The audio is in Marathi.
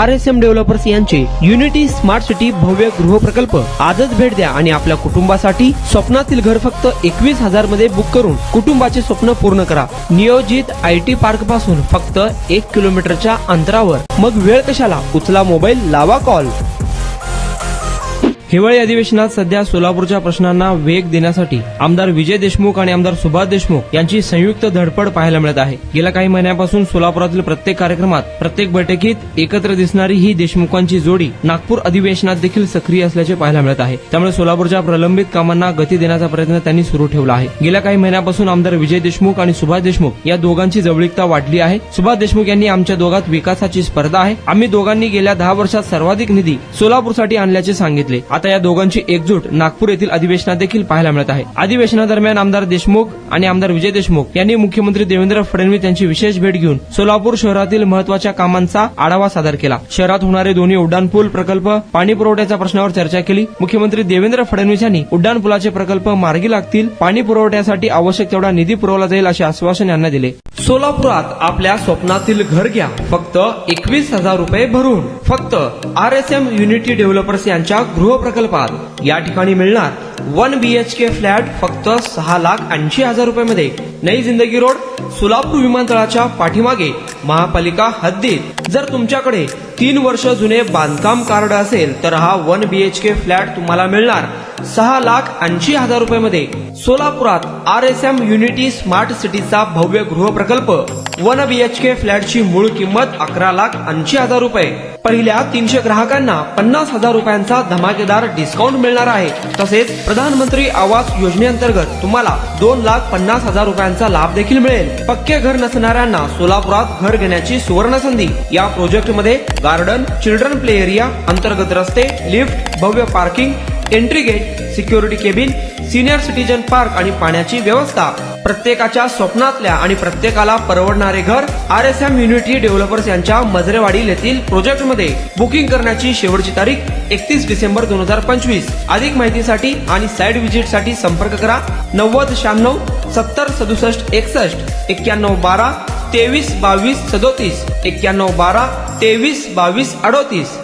RSM डेव्हलपर्स यांचे युनिटी स्मार्ट सिटी भव्य गृह प्रकल्प आजच भेट द्या आणि आपल्या कुटुंबासाठी स्वप्नातील घर फक्त 21,000 मध्ये बुक करून कुटुंबाचे स्वप्न पूर्ण करा। नियोजित IT पार्क पासून फक्त 1 किलोमीटरच्या अंतरावर। मग वेळ कशाला, उचला मोबाईल, लावा कॉल। हिवाळी अधिवेशनात सध्या सोलापूरच्या प्रश्नांना वेग देण्यासाठी आमदार विजय देशमुख आणि आमदार सुभाष देशमुख यांची संयुक्त धडपड पाहायला मिळत आहे। गेल्या काही महिन्यांपासून सोलापुरातील प्रत्येक कार्यक्रमात, प्रत्येक बैठकीत एकत्र दिसणारी ही देशमुखांची जोडी नागपूर अधिवेशनात देखील सक्रिय असल्याचे पाहायला मिळत आहे। त्यामुळे सोलापूरच्या प्रलंबित कामांना गती देण्याचा प्रयत्न त्यांनी सुरू ठेवला आहे। गेल्या काही महिन्यांपासून आमदार विजय देशमुख आणि सुभाष देशमुख या दोघांची जवळीकता वाढली आहे। सुभाष देशमुख यांनी आमच्या दोघात विकासाची स्पर्धा आहे, आम्ही दोघांनी गेल्या 10 वर्षात सर्वाधिक निधी सोलापूरसाठी आणल्याचे सांगितले। आता या दोघांची एकजूट नागपूर येथील अधिवेशनात देखील पाहायला मिळत आहे। अधिवेशनादरम्यान आमदार देशमुख आणि आमदार विजय देशमुख यांनी मुख्यमंत्री देवेंद्र फडणवीस यांची विशेष भेट घेऊन सोलापूर शहरातील महत्त्वाच्या कामांचा आढावा सादर केला। शहरात होणारे दोन्ही उड्डाणपूल प्रकल्प, पाणी पुरवठ्याच्या प्रश्नावर चर्चा केली। मुख्यमंत्री देवेंद्र फडणवीस यांनी उड्डाणपुलाचे प्रकल्प मार्गी लागतील, पाणी पुरवठ्यासाठी आवश्यक तेवढा निधी पुरवला जाईल असे आश्वासन यांना दिले। सोलापुरात आपल्या स्वप्नातील घर घ्या फक्त 21,000 रुपये भरून। फक्त RSM युनिटी डेव्हलपर्स यांच्या गृह प्रकल्पात या ठिकाणी मिळणार 1 BHK फ्लॅट फक्त 6,80,000 रुपयामध्ये। नई जिंदगी रोड, सोलापूर विमानतळाच्या पाठीमागे, महापालिका हद्दीत। जर तुमच्याकडे 3 वर्ष जुने बांधकाम कार्ड असेल तर हा 1 BHK फ्लॅट तुम्हाला मिळणार 6,80,000 रुपयामध्ये। सोलापुरात RSM युनिटी स्मार्ट सिटीचा भव्य गृह प्रकल्प 1 BHK फ्लॅटची मूळ किंमत 11,80,000 रुपये। पहिल्या 300 ग्राहकांना 50,000 रुपयांचा धमाकेदार डिस्काउंट मिळणार आहे। तसेच प्रधानमंत्री आवास योजनेअंतर्गत तुम्हाला 2,50,000 रुपयांचा लाभ देखील मिळेल। पक्के घर नसणाऱ्यांना सोलापुरात घर घेण्याची सुवर्ण संधी। या प्रोजेक्ट मध्ये गार्डन, चिल्ड्रन प्ले एरिया, अंतर्गत रस्ते, लिफ्ट, भव्य parking, entry gate, security cabin, senior citizen park आणि पाण्याची व्यवस्था। प्रत्येकाच्या स्वप्नातल्या आणि प्रत्येकाला परवडणारे घर RSM युनिटी डेव्हलपर्स यांच्या मजरेवाडी येथील प्रोजेक्ट मध्ये। बुकिंग करण्याची शेवटची तारीख 31 डिसेंबर 2025। अधिक माहितीसाठी आणि साइट व्हिजिट साठी संपर्क करा 9096 70 67 61, 91 12 23 22 37, 91 12 23 22 38।